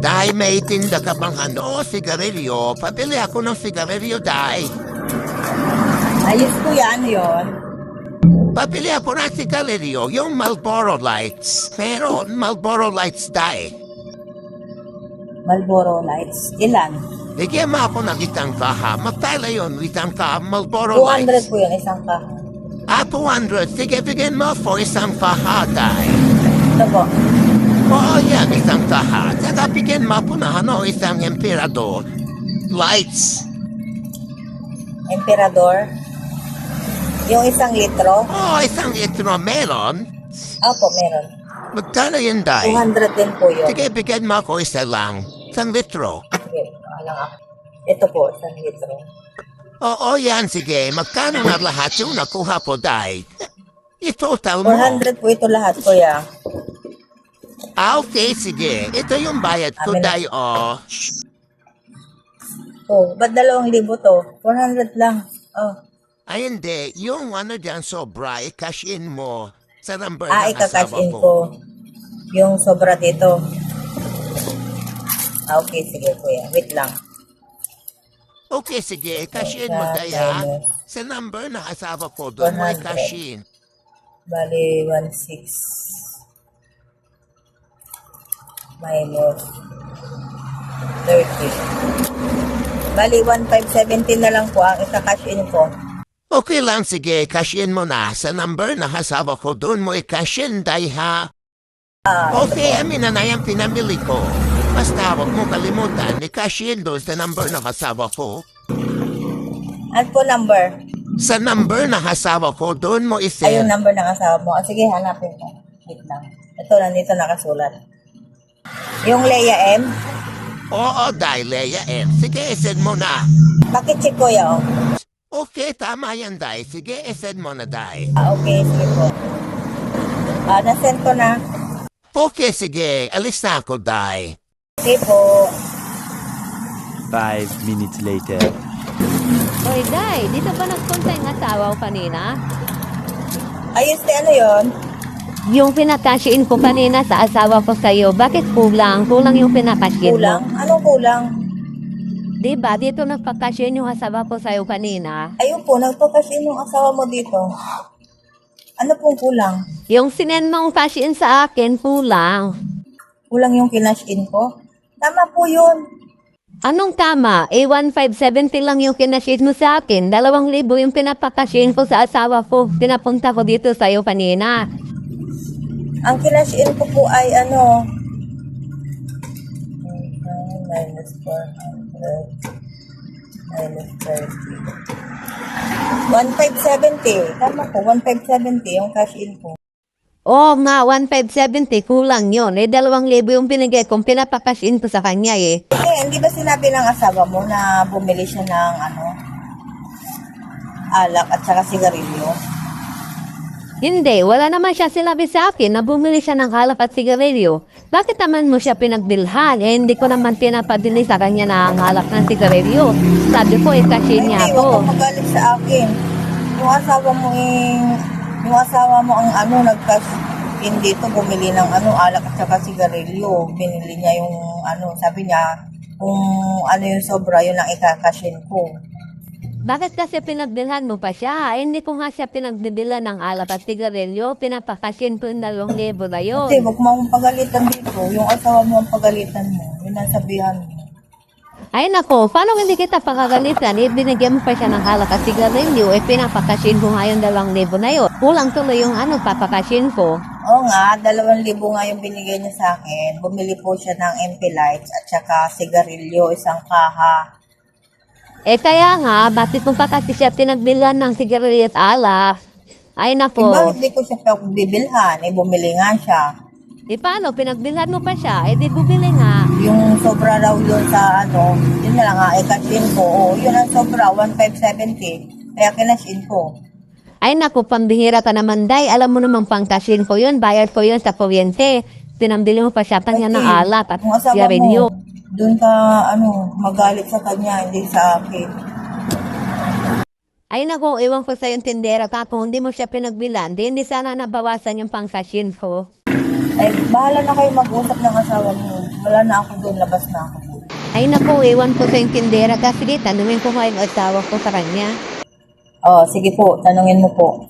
Dahil may tinda ka bang sigarilyo, pabili ako ng sigarilyo, Day. Ayos kuya, ano yun? Pabili ako ng sigarilyo, yung Marlboro Lights. Pero Marlboro Lights, Day. Marlboro Lights. Ilan? Bigyan mo ako ng isang kaha. Magtala yun, isang kaha, Marlboro 200 Lights. po yun, isang ka. 200. Sige, bigyan mo for isang kaha, Day. Ito po. Oo, yan, isang kaha. Saka bigyan mo po na isang Emperador Lights. Emperador. Yung 1 litro. Oo, isang litro meron. Opo, meron. Magkano yun, Day? 200 din po yun. Sige, bigyan mo ako isa lang. 1 litro. Sige, alang ako. Ito po, 1 litro. Oo, yan, sige. Magkano na lahat yung nakuha po, Day? I-total mo. 400 po ito lahat, kuya. Okay, sige. Ito yung bayad ko, Amin na. Day, oh. Oh, ba't 2,000 to? 400 lang. Oh. Ay, hindi. Yung dyan sobra, i-cash in mo sa number ng Ika-cash asawa in ko. ko. Yung sobra dito. Okay, sige kuya. Wait lang. Okay, sige. I-cash in mo, Day, ha? Sa number ng asawa ko, doon mo 100. i-cash in. Bali, 1,600. Minus 30. Bali, 1,570 na lang po ang ika-cash in ko. Okay lang, sige. Cash in mo na. Sa number ng asawa ko, doon mo i-cash in, Day, ha? Okay, amin na yung pinamili ko. Basta huwag mo kalimutan, i-cash in doon sa number ng asawa ko. Ano po number? Sa number ng asawa ko, doon mo Ay, i-send. yung number ng asawa mo. Sige, hanapin ko. Wait lang. Ito, nandito nakasulat. Yung Leia M. Oo, Day, Leia M. Sige, i-send mo na. Pakicheck ko yun. Okay, tama yan, Day. Sige, i-send mo na, Day. Okay, sige po. Nasend ko na. Okay, sige. Alis na ako, Day. Sige po. 5 minutes later. Hoy, Day, dito ba nagpunta yung asawa ko kanina? Ayos na ano yun? Yung pinakashin ko kanina sa asawa ko sa'yo, bakit kulang? Kulang yung pinakashin Kulang? mo. Anong kulang? Diba, dito nagpakashin yung asawa ko sa'yo kanina. Ayun po, nagpakasin yung asawa mo dito. Ano pong kulang? Yung sinend mong kashin sa akin, kulang. Kulang yung kinash in ko? Tama po yun. Anong tama? 1,570 lang yung kinashin mo sa akin. 2,000 yung pinapakashin ko sa asawa ko. Pinapunta ko dito sa'yo kanina. Ang kinash in ko po ay ano? Minus 400. Minus 30. 1,570. Tama po, 1,570 yung cash in ko. Oo nga, 1,570, kulang yun. 2,000 yung binigay kong pinapakashin ko sa kanya eh. Hindi ba sinabi ng asawa mo na bumili siya ng alak at saka sigarilyo? Hindi, wala naman siya sinabi sa akin na bumili siya ng halap at sigarilyo. Bakit naman mo siya pinagbilhan? Hindi ko naman pinapadili sa kanya ng halap ng sigarilyo. Sabi ko, ikashin niya Hindi, huwag ako. kang magalit sa akin. Yung asawa mo ang nag-cash in dito, bumili ng alak at saka sigarilyo. Binili niya yung sabi niya, kung yung sobra, yun ang ikakashin ko. Bakit kasi pinagbilhan mo pa siya? Hindi ko nga siya pinagbibilan ng halap at sigarilyo. Pinapakashin ko yung 2,000 na yun. Kasi huwag mo akong pagalitan dito. Yung asawa mo ang pagalitan mo. Yun ang sabihan mo. Ay nako, paano hindi kita pakagalitan? Binigyan mo pa siya ng halak at sigarilyo. Pinapakashin ko nga yung 2,000 na yun. Kulang tuloy yung papakashin ko. Oo nga, 2,000 nga yung binigay niya sa akin. Bumili po siya ng MP Lights at saka sigarilyo, isang kaha. Kaya nga, bakit mo pa kasi siya pinagbilan ng sigarilyo at alak? Ay nako. Iba, hindi ko siya bibilhan. Bumili nga siya. Paano? Pinagbilhan mo pa siya? Di bumili nga. Yung sobra raw yun sa yun na lang nga, cash in ko. Yun ang sobra, 1,570. Kaya kinash in ko. Ay naku, pambihira ka naman, Day. Alam mo naman pang kashin ko yun. Bayad ko yun sa kuryente. Pinambili mo pa siya kanya ng alak at Kung asawa sigarilyo. mo, doon ka, magalit sa kanya, hindi sa akin. Ay naku, iwan ko sa yung tindera ka. Kung hindi mo siya pinagbilan, hindi sana nabawasan yung pang kashin ko. Ay, bahala na kayo mag-usap ng asawa mo. Wala na ako doon, labas na ako. Ay naku, ewan ko sa yung tindera ka. Sige, tanungin ko nga yung asawa ko sa kanya. Sige po, tanungin mo po.